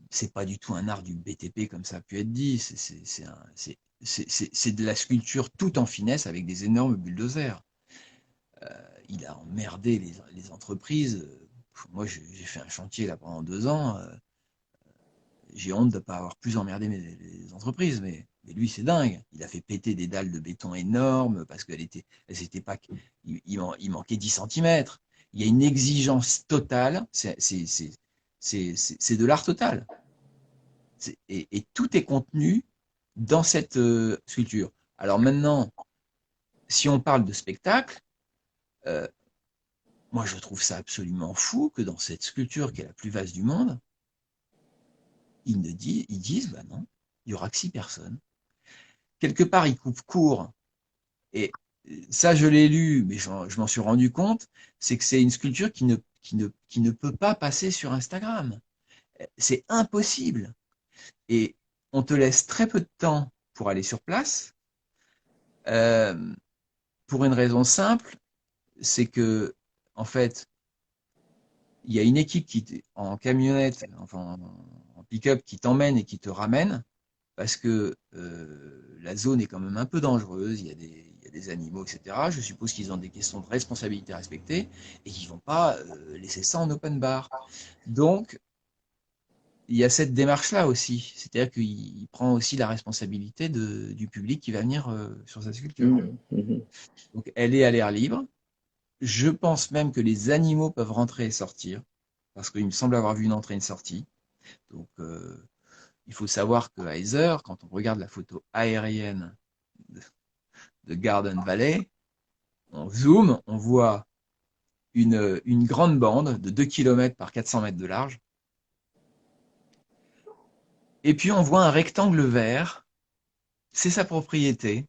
C'est pas du tout un art du BTP comme ça a pu être dit. C'est de la sculpture tout en finesse avec des énormes bulldozers. Il a emmerdé les entreprises. moi, j'ai fait un chantier là pendant 2 ans. J'ai honte de ne pas avoir plus emmerdé les entreprises, mais lui, c'est dingue. Il a fait péter des dalles de béton énormes parce elles étaient pas, il manquait 10 centimètres. Il y a une exigence totale. C'est de l'art total. Et tout est contenu dans cette sculpture. Alors maintenant, si on parle de spectacle, euh, moi, je trouve ça absolument fou que dans cette sculpture qui est la plus vaste du monde, ils disent, bah non, il y aura que 6 personnes. Quelque part, ils coupent court. Et ça, je l'ai lu, mais je m'en suis rendu compte, c'est que c'est une sculpture qui ne peut pas passer sur Instagram. C'est impossible. Et on te laisse très peu de temps pour aller sur place, euh, pour une raison simple, c'est que, en fait, il y a une équipe en camionnette, enfin en pick-up, qui t'emmène et qui te ramène, parce que la zone est quand même un peu dangereuse, il y a des animaux, etc. Je suppose qu'ils ont des questions de responsabilité à respecter et qu'ils ne vont pas laisser ça en open bar. Donc, il y a cette démarche-là aussi, c'est-à-dire qu'il prend aussi la responsabilité du public qui va venir sur sa sculpture. Mhm, mhm. Donc, elle est à l'air libre. Je pense même que les animaux peuvent rentrer et sortir, parce qu'il me semble avoir vu une entrée et une sortie. Donc, il faut savoir que Heiser, quand on regarde la photo aérienne de, de Garden Valley, on zoome, on voit une grande bande de 2 km par 400 mètres de large, et puis on voit un rectangle vert, c'est sa propriété.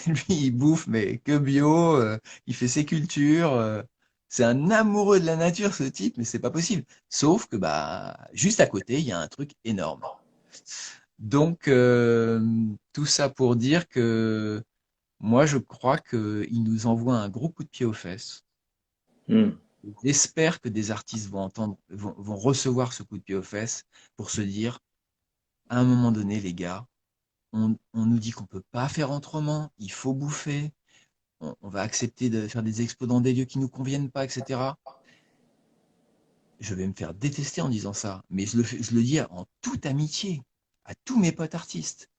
Lui, il bouffe, mais que bio, il fait ses cultures. C'est un amoureux de la nature, ce type, mais c'est pas possible. Sauf que bah juste à côté, il y a un truc énorme. Donc tout ça pour dire que moi, je crois qu'il nous envoie un gros coup de pied aux fesses. Mhm. J'espère que des artistes vont recevoir ce coup de pied aux fesses pour se dire, à un moment donné, les gars, on nous dit qu'on peut pas faire autrement, il faut bouffer, on va accepter de faire des expos dans des lieux qui nous conviennent pas, etc. Je vais me faire détester en disant ça, mais je le dis en toute amitié à tous mes potes artistes.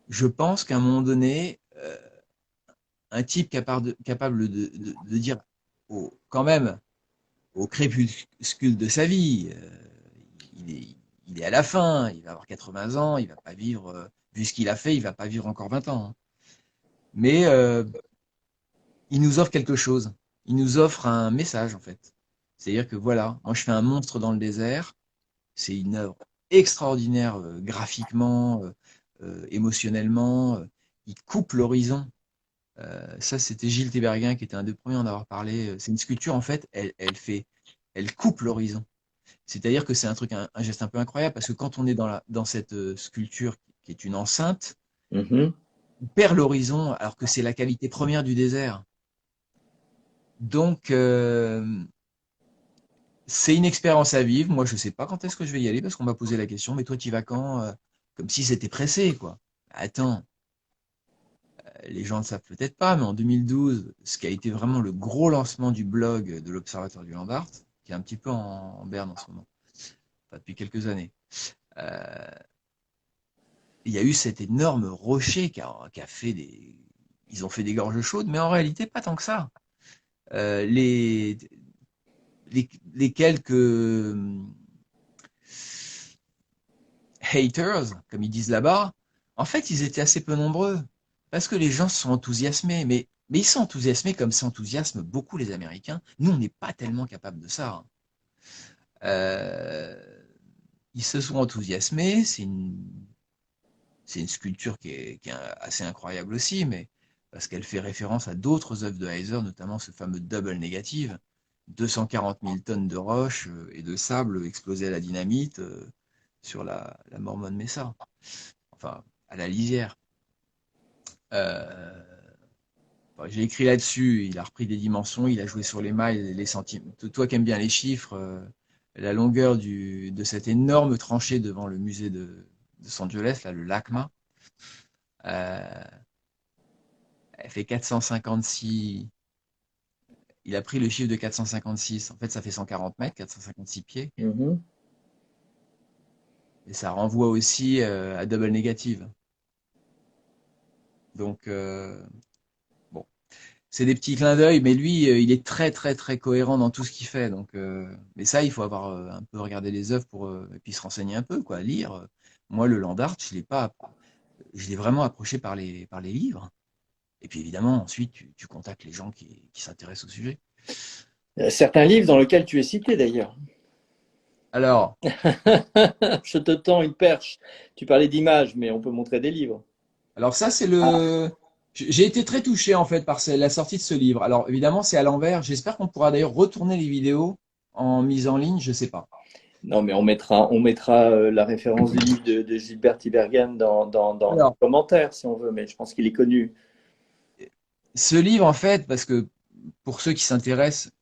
Je pense qu'à un moment donné, un type capable de dire quand même au crépuscule de sa vie, il est, il est à la fin, il va avoir 80 ans, il va pas vivre, vu ce qu'il a fait, il va pas vivre encore 20 ans, hein. Mais il nous offre quelque chose. Il nous offre un message, en fait. C'est-à-dire que voilà, moi je fais un monstre dans le désert, c'est une œuvre extraordinaire graphiquement, émotionnellement, il coupe l'horizon. Ça, c'était Gilles Théberguin qui était un des premiers à en avoir parlé. C'est une sculpture, en fait, elle coupe l'horizon. C'est-à-dire que c'est un geste un peu incroyable parce que quand on est dans cette sculpture qui est une enceinte, Mhm. on perd l'horizon alors que c'est la qualité première du désert. Donc, c'est une expérience à vivre. Moi, je sais pas quand est-ce que je vais y aller parce qu'on m'a posé la question, mais toi, tu y vas quand? Comme si c'était pressé, quoi. Attends, les gens ne savent peut-être pas, mais en 2012, ce qui a été vraiment le gros lancement du blog de l'Observatoire du Land Art, qui est un petit peu en berne en ce moment, enfin, depuis quelques années, euh, il y a eu cet énorme rocher qui a fait des... Ils ont fait des gorges chaudes, mais en réalité, pas tant que ça. Euh, les, les quelques haters, comme ils disent là-bas, en fait, ils étaient assez peu nombreux. Parce que les gens se sont enthousiasmés. Mais ils sont enthousiasmés comme s'enthousiasment beaucoup les Américains. Nous, on n'est pas tellement capables de ça, hein. Euh, Ils se sont enthousiasmés. C'est une sculpture qui est assez incroyable aussi, mais parce qu'elle fait référence à d'autres œuvres de Heiser, notamment ce fameux double négative, 240 000 tonnes de roches et de sable explosés à la dynamite sur la Mormon Mesa, enfin à la lisière. Euh, enfin, j'ai écrit là-dessus, il a repris des dimensions, il a joué sur les miles, les centimètres. Toi qui aimes bien les chiffres, la longueur de cette énorme tranchée devant le musée de Los Angeles, là, le LACMA, euh, elle fait 456 il a pris le chiffre de 456. En fait, ça fait 140 mètres, 456 pieds. Mhm. Et ça renvoie aussi à double négative. Donc, bon, c'est des petits clins d'œil, mais lui, il est très, très, très cohérent dans tout ce qu'il fait. Donc, mais ça, il faut avoir un peu regardé les œuvres pour, et puis se renseigner un peu, quoi, lire. Moi, le Land Art, je l'ai vraiment approché par les livres. Et puis évidemment, ensuite, tu contactes les gens qui s'intéressent au sujet. Certains livres dans lesquels tu es cité d'ailleurs. Alors, Je te tends une perche. Tu parlais d'images, mais on peut montrer des livres. alors ça, c'est Ah, le. J'ai été très touché en fait par la sortie de ce livre. Alors évidemment, c'est à l'envers. J'espère qu'on pourra d'ailleurs retourner les vidéos en mise en ligne. Je sais pas. non, mais on mettra la référence du livre de Gilbert Tiberghien dans le Alors, commentaire, si on veut, mais je pense qu'il est connu. ce livre en fait, parce que pour ceux qui s'intéressent,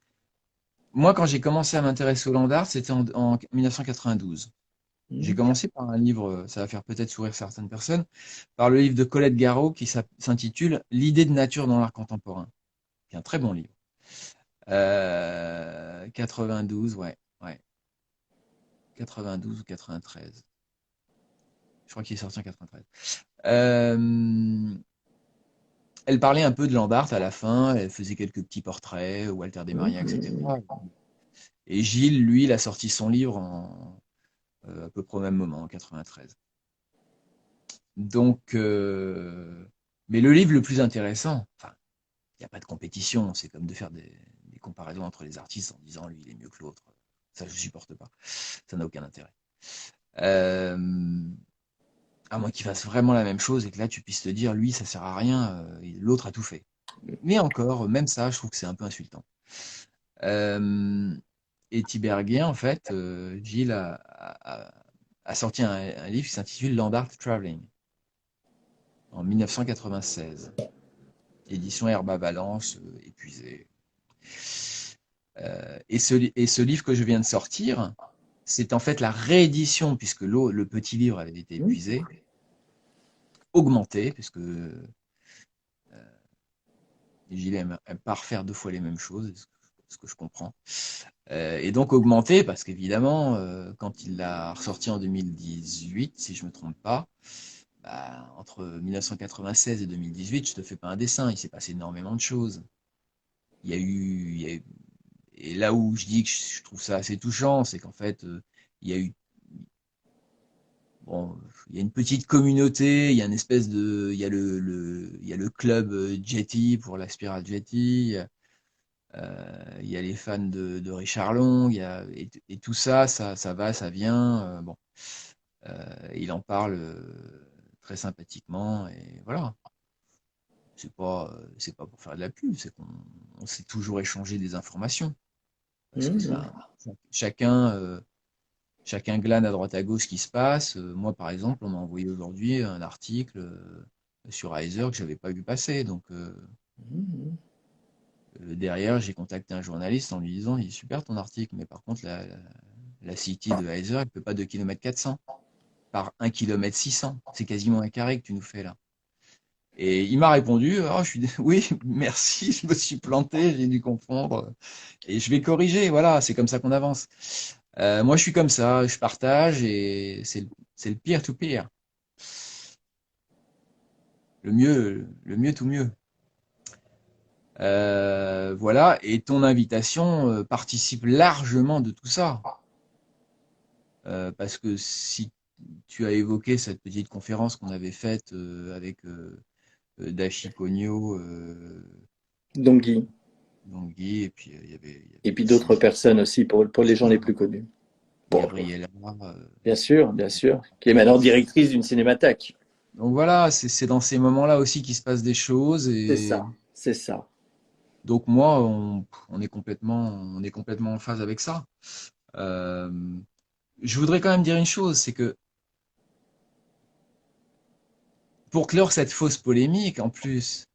moi quand j'ai commencé à m'intéresser au land art, c'était en 1992. J'ai Mhm. commencé par un livre, ça va faire peut-être sourire certaines personnes, par le livre de Colette Garreau qui s'intitule L'idée de nature dans l'art contemporain, qui est un très bon livre. 92, ouais, ouais, 92 ou 93. Je crois qu'il est sorti en 93. Euh, Elle parlait un peu de land art à la fin, elle faisait quelques petits portraits, Walter Desmaria, etc. Et Gilles, lui, il a sorti son livre à peu près au même moment, en 93. Donc, mais le livre le plus intéressant, enfin, il n'y a pas de compétition, c'est comme de faire des comparaisons entre les artistes en disant lui il est mieux que l'autre. Ça, je supporte pas. Ça n'a aucun intérêt. Euh, à moins qu'il fasse vraiment la même chose et que là tu puisses te dire lui ça sert à rien, l'autre a tout fait. Mais encore, même ça, je trouve que c'est un peu insultant. Euh, et Tiberghien, en fait, Gilles a sorti un livre qui s'intitule Land Art Traveling en 1996. Édition Herba Valence, épuisée. Et ce livre que je viens de sortir, c'est en fait la réédition, puisque le petit livre avait été épuisé, augmenté, puisque Gilles aime pas refaire deux fois les mêmes choses, ce que je comprends. Et donc augmenté, parce qu'évidemment, quand il l'a ressorti en 2018, si je me trompe pas, bah, entre 1996 et 2018, je te fais pas un dessin, il s'est passé énormément de choses. Il y a eu et là où je dis que je trouve ça assez touchant, c'est qu'en fait, il y a eu, bon, il y a une petite communauté, il y a une espèce de, il y a le club Jetty pour la Spiral Jetty, il y a les fans de Richard Long, et tout ça, ça va, ça vient. Bon, il en parle très sympathiquement, et voilà. C'est pas pour faire de la pub, c'est qu'on on s'est toujours échangé des informations. Parce que Mhm. ben, chacun, chacun glane à droite à gauche ce qui se passe. Moi, par exemple, on m'a envoyé aujourd'hui un article sur Heiser que j'avais pas vu passer. Donc Mhm. derrière, j'ai contacté un journaliste en lui disant, il est super ton article, mais par contre, la City de Heiser, elle peut pas 2 km 400 par 1 km 600. C'est quasiment un carré que tu nous fais là. Et il m'a répondu, oh, oui, merci, je me suis planté, j'ai dû confondre. Et je vais corriger, voilà, c'est comme ça qu'on avance. Moi, je suis comme ça, je partage et c'est le pire tout pire. Le mieux tout mieux. Voilà, et ton invitation participe largement de tout ça. Parce que si tu as évoqué cette petite conférence qu'on avait faite avec Dashi Cogno, Donc, Guy. donc Guy, et puis il y Et avait puis d'autres aussi personnes aussi pour les gens les plus connus. Bon, Gabriella. bien sûr, qui est maintenant directrice d'une cinémathèque. Donc voilà, c'est dans ces moments-là aussi qu'il se passe des choses. C'est Et ça, c'est ça. donc moi, on est complètement en phase avec ça. Euh, je voudrais quand même dire une chose, c'est que pour clore cette fausse polémique, en plus,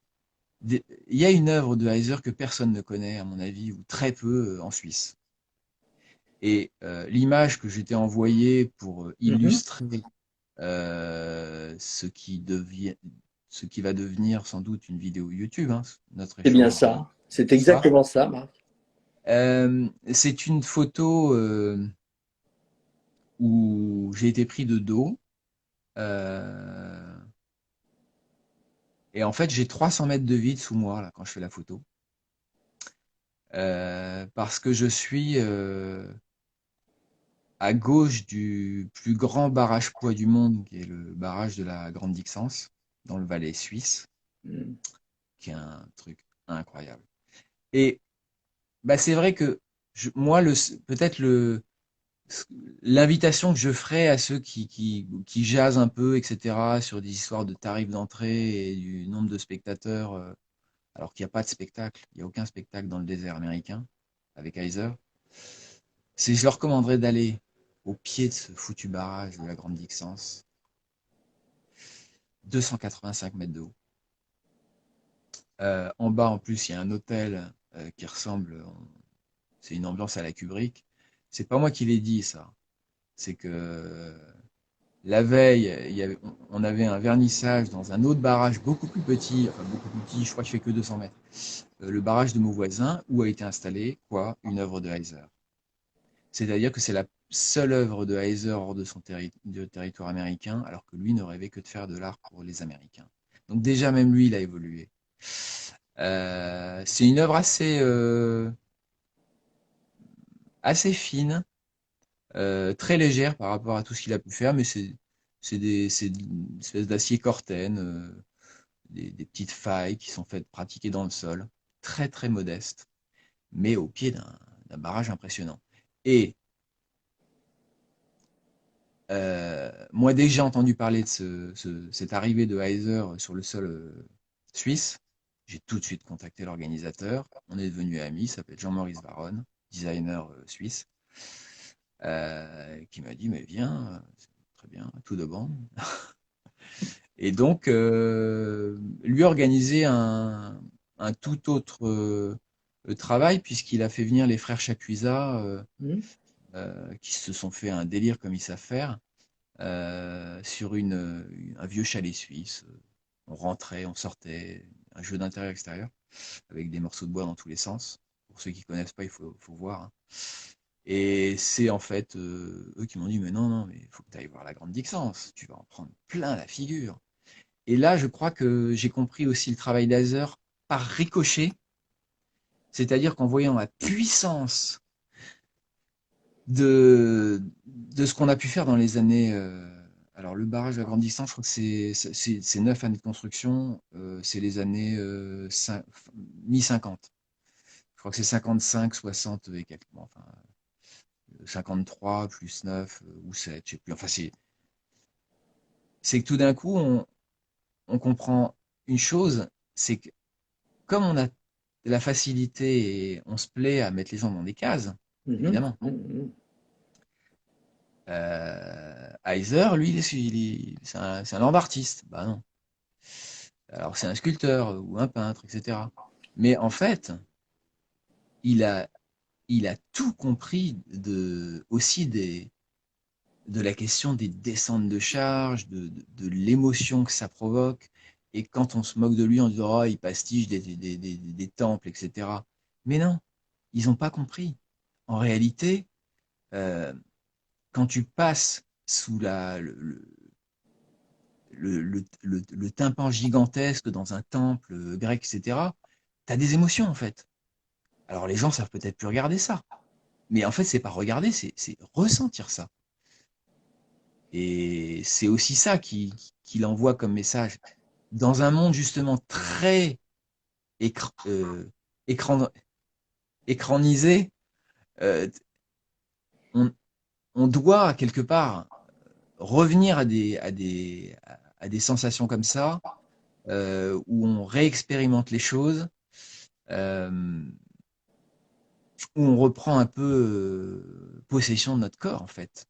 il y a une œuvre de Heiser que personne ne connaît, à mon avis, ou très peu en Suisse. Et l'image que j'étais envoyée pour Mhm. illustrer ce ce qui va devenir sans doute une vidéo YouTube, hein, notre C'est bien échange, ça. C'est tout ça. exactement ça, Marc. C'est une photo où j'ai été pris de dos. euh, et en fait, j'ai 300 mètres de vide sous moi là, quand je fais la photo. Parce que je suis à gauche du plus grand barrage poids du monde, qui est le barrage de la Grande Dixence, dans le Valais suisse, Mm. qui est un truc incroyable. Et bah, c'est vrai que moi, peut-être l'invitation que je ferais à ceux qui jasent un peu, etc., sur des histoires de tarifs d'entrée et du nombre de spectateurs, alors qu'il n'y a pas de spectacle, il n'y a aucun spectacle dans le désert américain avec Heiser, c'est je leur recommanderais d'aller au pied de ce foutu barrage de la Grande Dixence, 285 mètres de haut. En bas, en plus, il y a un hôtel qui ressemble, c'est une ambiance à la Kubrick. C'est pas moi qui l'ai dit, ça. C'est que la veille, on avait un vernissage dans un autre barrage beaucoup plus petit, enfin beaucoup plus petit, je crois qu'il fait que 200 mètres. Le barrage de mon voisin, où a été installée, quoi, une œuvre de Heiser. C'est-à-dire que c'est la seule œuvre de Heiser hors de son territoire américain, alors que lui ne rêvait que de faire de l'art pour les Américains. Donc déjà, même lui, il a évolué. C'est une œuvre assez fine, très légère par rapport à tout ce qu'il a pu faire, mais c'est une espèce d'acier Corten, des petites failles qui sont faites pratiquer dans le sol, très très modeste, mais au pied d'un barrage impressionnant. Et moi, dès que j'ai entendu parler de cette arrivée de Heiser sur le sol suisse, j'ai tout de suite contacté l'organisateur. On est devenus amis, il s'appelle Jean-Maurice Baron, designer suisse, qui m'a dit, mais viens, très bien, tout de bon. Et donc, lui organiser un tout autre travail, puisqu'il a fait venir les frères Chapuisat, Mm. qui se sont fait un délire comme ils savent faire, sur un vieux chalet suisse. On rentrait, on sortait, un jeu d'intérieur-extérieur, avec des morceaux de bois dans tous les sens. Pour ceux qui connaissent pas, il faut voir, hein. Et c'est en fait eux qui m'ont dit, mais non, non, mais il faut que tu ailles voir la Grande Dixence, tu vas en prendre plein la figure. Et là, je crois que j'ai compris aussi le travail d'Azer par ricochet, c'est-à-dire qu'en voyant la puissance de ce qu'on a pu faire dans les années. Alors, le barrage de la Grande Distance, je crois que c'est 9 années de construction, c'est les années mi-50. Je crois que c'est 55, 60 et quelques. Bon, enfin, 53 plus 9 ou 7, je sais plus. Enfin, c'est que tout d'un coup, on comprend une chose, c'est que comme on a de la facilité et on se plaît à mettre les gens dans des cases, Mhm. évidemment. Mhm. Heiser, lui, c'est un land artiste. Bah non. Alors c'est un sculpteur ou un peintre, etc. Mais en fait, il a, il a tout compris aussi de la question des descentes de charge, de l'émotion que ça provoque. Et quand on se moque de lui en disant, oh, il pastiche des temples, etc. Mais non, ils n'ont pas compris. En réalité, euh, quand tu passes sous le tympan gigantesque dans un temple grec, etc., tu as des émotions en fait. Alors les gens savent peut-être plus regarder ça. Mais en fait, c'est pas regarder, c'est ressentir ça. Et c'est aussi ça qu'il envoie comme message. Dans un monde justement très écr écran écranisé, euh, on, on doit quelque part revenir à des sensations comme ça, où on réexpérimente les choses, euh, où on reprend un peu possession de notre corps en fait.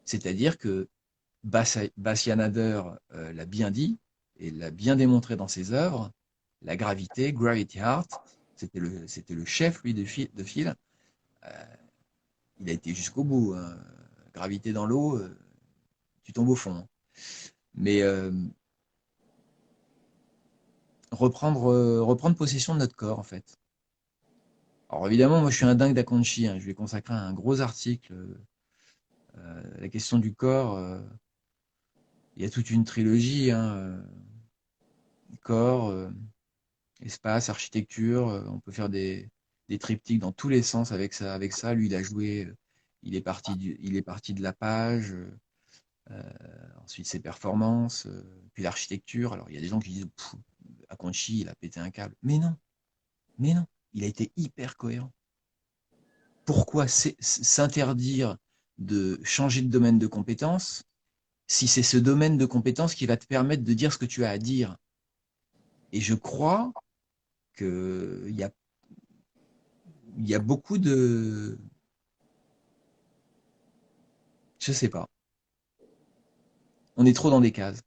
C'est-à-dire que Bastian Hader l'a bien dit et l'a bien démontré dans ses œuvres, la gravité, Gravity Heart, c'était le chef lui de file. Euh, il a été jusqu'au bout, hein. Gravité dans l'eau, tu tombes au fond, hein. Mais reprendre possession de notre corps en fait. Alors évidemment, moi je suis un dingue d'Aconchi, hein. Je lui ai consacré un gros article, la question du corps. Il y a toute une trilogie, hein, corps, espace, architecture. On peut faire des triptyques dans tous les sens avec ça. Avec ça, lui, il a joué. Il est parti de la page. Ensuite, ses performances, puis l'architecture. Alors, il y a des gens qui disent, Aconchi, il a pété un câble. Mais non, il a été hyper cohérent. Pourquoi s'interdire de changer de domaine de compétence si c'est ce domaine de compétence qui va te permettre de dire ce que tu as à dire? Et je crois qu'il y a beaucoup de... Je sais pas. On est trop dans des cases.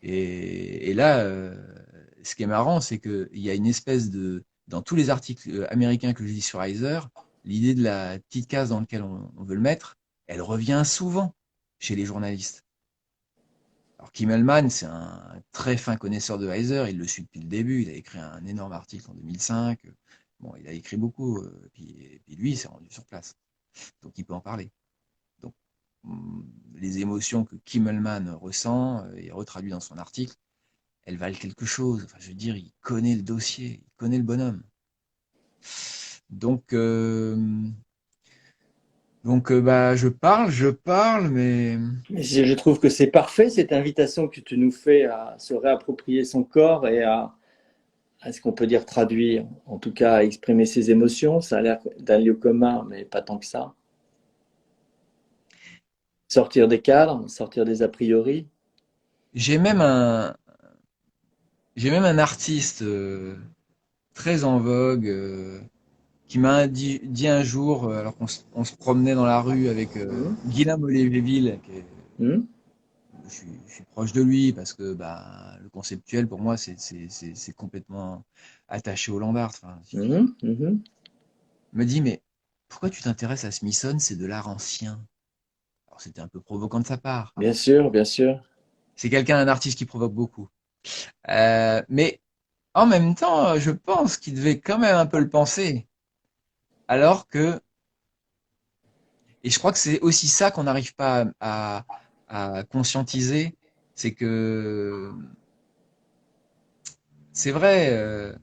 Et là, ce qui est marrant, c'est qu'il y a une espèce de... Dans tous les articles américains que je lis sur Heiser, l'idée de la petite case dans laquelle on veut le mettre, elle revient souvent chez les journalistes. Alors Kimmelman, c'est un très fin connaisseur de Heiser, il le suit depuis le début, il a écrit un énorme article en 2005. Bon, il a écrit beaucoup, puis lui, il s'est rendu sur place. Donc il peut en parler. Donc les émotions que Kimmelman ressent et retraduit dans son article, elles valent quelque chose. Enfin, je veux dire, il connaît le dossier, il connaît le bonhomme. Donc, bah, je parle, mais Mais je trouve que c'est parfait cette invitation que tu nous fais à se réapproprier son corps et à ce qu'on peut dire traduire, en tout cas à exprimer ses émotions. Ça a l'air d'un lieu commun, mais pas tant que ça. Sortir des cadres, sortir des a priori. j'ai même un, j'ai même un artiste très en vogue qui m'a dit un jour, alors on se promenait dans la rue avec Hum, Guillaume Olévéville, hum, je suis proche de lui parce que bah, le conceptuel, pour moi, c'est complètement attaché au Land Art. Enfin, hum. il me dit, mais pourquoi tu t'intéresses à Smithson? C'est de l'art ancien. Alors, c'était un peu provoquant de sa part. Bien sûr, bien sûr. C'est quelqu'un, un artiste qui provoque beaucoup. Mais en même temps, je pense qu'il devait quand même un peu le penser. Alors que, et je crois que c'est aussi ça qu'on n'arrive pas à conscientiser, c'est que c'est vrai,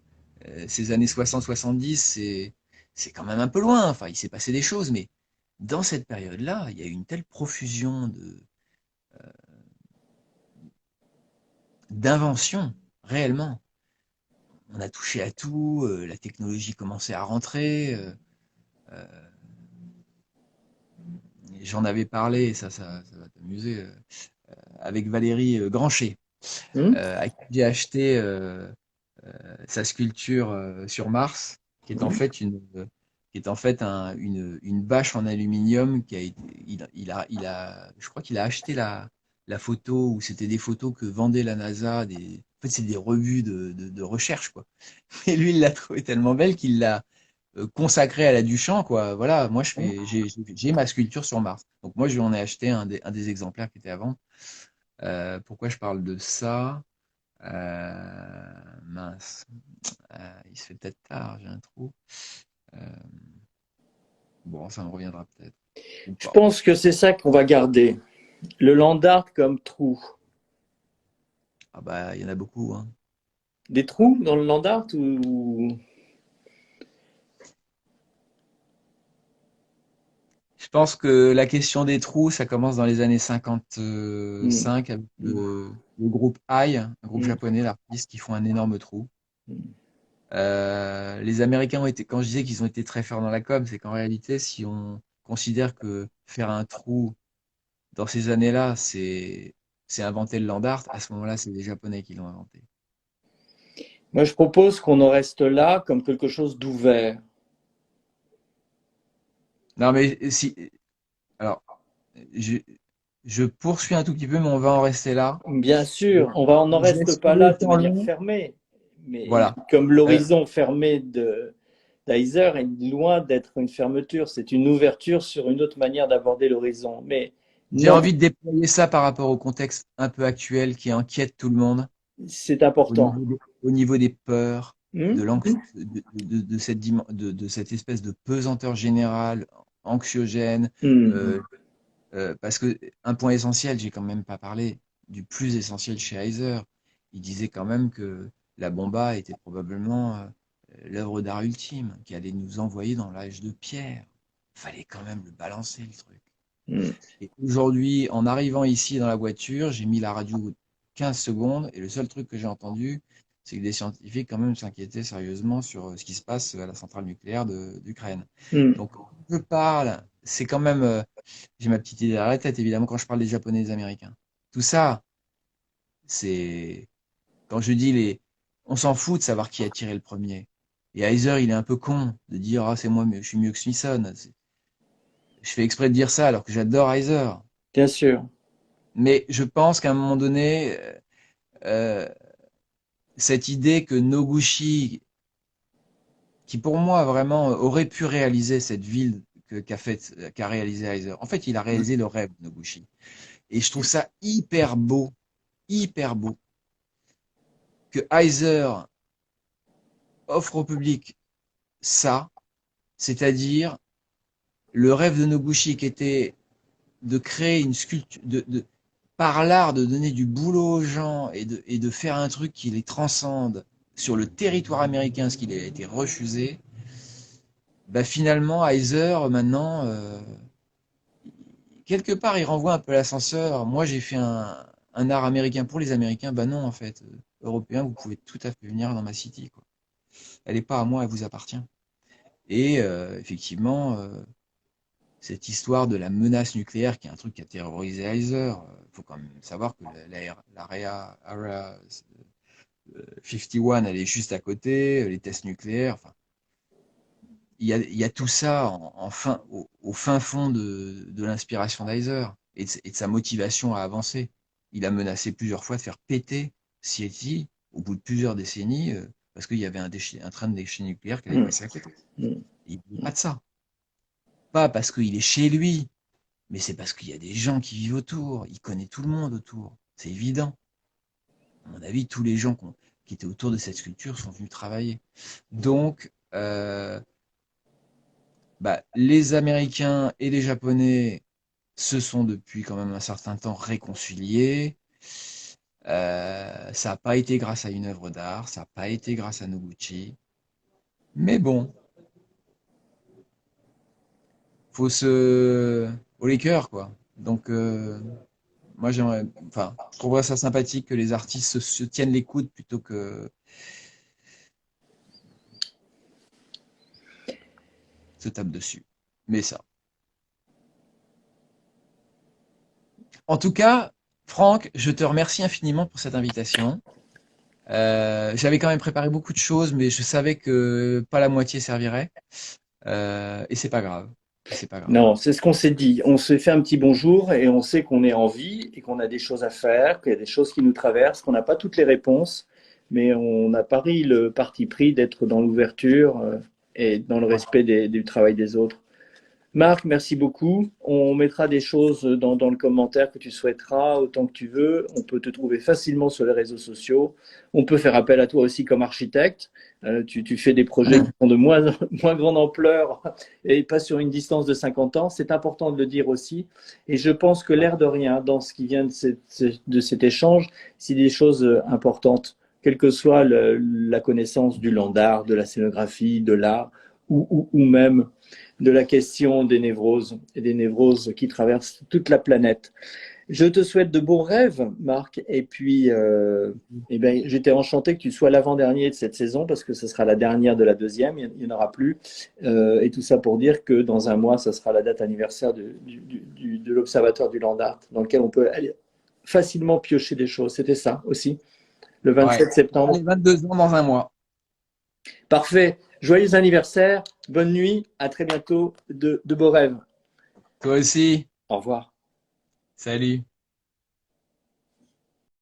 ces années 60-70, c'est quand même un peu loin. Enfin, il s'est passé des choses, mais dans cette période-là, il y a eu une telle profusion d'inventions, réellement. On a touché à tout, la technologie commençait à rentrer. J'en avais parlé, et ça va t'amuser, avec Valérie Grancher, Hum, à qui j'ai acheté sa sculpture sur Mars, qui est en hum. fait qui est en fait une bâche en aluminium qui a été, je crois qu'il a acheté la photo, ou c'était des photos que vendait la NASA, en fait, c'est des revues de recherche, quoi. Et lui, il l'a trouvée tellement belle qu'il l'a consacrée à la Duchamp, quoi. Voilà, moi, j'ai ma sculpture sur Mars. Donc, moi, je lui en ai acheté un des exemplaires qui était à vendre. Pourquoi je parle de ça? Mince. Il se fait peut-être tard, j'ai un trou. Euh, bon, ça me reviendra peut-être. Ou Je pas. pense que c'est ça qu'on va garder. Le land art comme trou. Ah bah, il y en a beaucoup, hein. Des trous dans le land art ou... Je pense que la question des trous, ça commence dans les années Hum, 55 avec hum, le groupe AI, un groupe hum, japonais, l'artiste, qui font un énorme trou. hum. Les Américains ont été, quand je disais qu'ils ont été très forts dans la com, c'est qu'en réalité, si on considère que faire un trou dans ces années-là, c'est inventer le land art, à ce moment-là, c'est les Japonais qui l'ont inventé. Moi, je propose qu'on en reste là comme quelque chose d'ouvert. Non, mais si, alors, je, je poursuis un tout petit peu, mais on va en rester là. Bien sûr, on n'en Je reste laisse pas filer là le de temps manière long. fermée. Mais Voilà. comme Euh, l'horizon fermé de d'Iser est loin d'être une fermeture, c'est une ouverture sur une autre manière d'aborder l'horizon. Mais j'ai non, envie de déployer ça par rapport au contexte un peu actuel qui inquiète tout le monde c'est important. au niveau des peurs. de, Hum, de cette espèce de pesanteur générale, anxiogène, hum, euh, parce que un point essentiel, j'ai quand même pas parlé du plus essentiel chez Heiser. Il disait quand même que la bomba était probablement l'œuvre d'art ultime, qui allait nous envoyer dans l'âge de pierre. Fallait quand même le balancer, le truc. hum. Et aujourd'hui, en arrivant ici dans la voiture, j'ai mis la radio 15 secondes et le seul truc que j'ai entendu, c'est que des scientifiques quand même s'inquiétaient sérieusement sur ce qui se passe à la centrale nucléaire d'Ukraine. Hum. Donc, quand je parle, c'est quand même, j'ai ma petite idée derrière la tête, évidemment, quand je parle des Japonais et des Américains. Tout ça, c'est, quand je dis on s'en fout de savoir qui a tiré le premier. Et Heiser, il est un peu con de dire, ah, c'est moi, mais je suis mieux que Smithson. Je fais exprès de dire ça alors que j'adore Heiser. Bien sûr. Mais je pense qu'à un moment donné, euh, cette idée que Noguchi, qui pour moi vraiment aurait pu réaliser cette ville qu'a réalisé Heiser, en fait, il a réalisé le rêve de Noguchi. Et je trouve ça hyper beau, que Heiser offre au public ça, c'est-à-dire le rêve de Noguchi qui était de créer une sculpture, par l'art de donner du boulot aux gens et de faire un truc qui les transcende sur le territoire américain, ce qui a été refusé, bah finalement, Heiser, maintenant, quelque part, il renvoie un peu l'ascenseur. Moi, j'ai fait un art américain pour les Américains. Bah non, en fait, Européens, vous pouvez tout à fait venir dans ma city, quoi. Elle n'est pas à moi, elle vous appartient. Et effectivement, cette histoire de la menace nucléaire, qui est un truc qui a terrorisé Heiser, il faut quand même savoir que Area 51, elle est juste à côté, les tests nucléaires, enfin, il y a tout ça au fin fond de l'inspiration d'Heiser et de sa motivation à avancer. Il a menacé plusieurs fois de faire péter Sietti au bout de plusieurs décennies parce qu'il y avait un train de déchets nucléaires qui allait Hum, passer à côté. hum. Il ne veut pas de ça. Pas parce qu'il est chez lui, mais c'est parce qu'il y a des gens qui vivent autour. Il connaît tout le monde autour. C'est évident. À mon avis, tous les gens qui étaient autour de cette sculpture sont venus travailler. Donc, bah, les Américains et les Japonais se sont depuis quand même un certain temps réconciliés. Ça n'a pas été grâce à une œuvre d'art, ça n'a pas été grâce à Noguchi. Mais bon, faut les cœurs, quoi. Donc, moi, je trouverais ça sympathique que les artistes se tiennent les coudes plutôt que se tapent dessus. Mais ça. En tout cas, Franck, je te remercie infiniment pour cette invitation. J'avais quand même préparé beaucoup de choses, mais je savais que pas la moitié servirait. Et c'est pas grave. Et c'est pas grave. Non, c'est ce qu'on s'est dit. On s'est fait un petit bonjour et on sait qu'on est en vie et qu'on a des choses à faire, qu'il y a des choses qui nous traversent, qu'on n'a pas toutes les réponses, mais on a pris le parti pris d'être dans l'ouverture et dans le Voilà. respect du travail des autres. Marc, merci beaucoup. On mettra des choses dans le commentaire que tu souhaiteras autant que tu veux. On peut te trouver facilement sur les réseaux sociaux. On peut faire appel à toi aussi comme architecte. Tu fais des projets qui sont de moins grande ampleur et pas sur une distance de 50 ans. C'est important de le dire aussi. Et je pense que l'air de rien, dans ce qui vient de cet échange, c'est des choses importantes, quelle que soit la connaissance du land art, de la scénographie, de l'art ou même de la question des névroses et des névroses qui traversent toute la planète. Je te souhaite de bons rêves, Marc, et puis eh ben, j'étais enchanté que tu sois l'avant-dernier de cette saison parce que ce sera la dernière de la deuxième, il n'y en aura plus. Et tout ça pour dire que dans un mois, ça sera la date anniversaire de l'Observatoire du Land Art, dans lequel on peut aller facilement piocher des choses. C'était ça aussi, le Ouais. 27 septembre. Allez, 22 ans dans un mois. Parfait. Joyeux anniversaire, bonne nuit, à très bientôt, de beaux rêves. Toi aussi. Au revoir. Salut.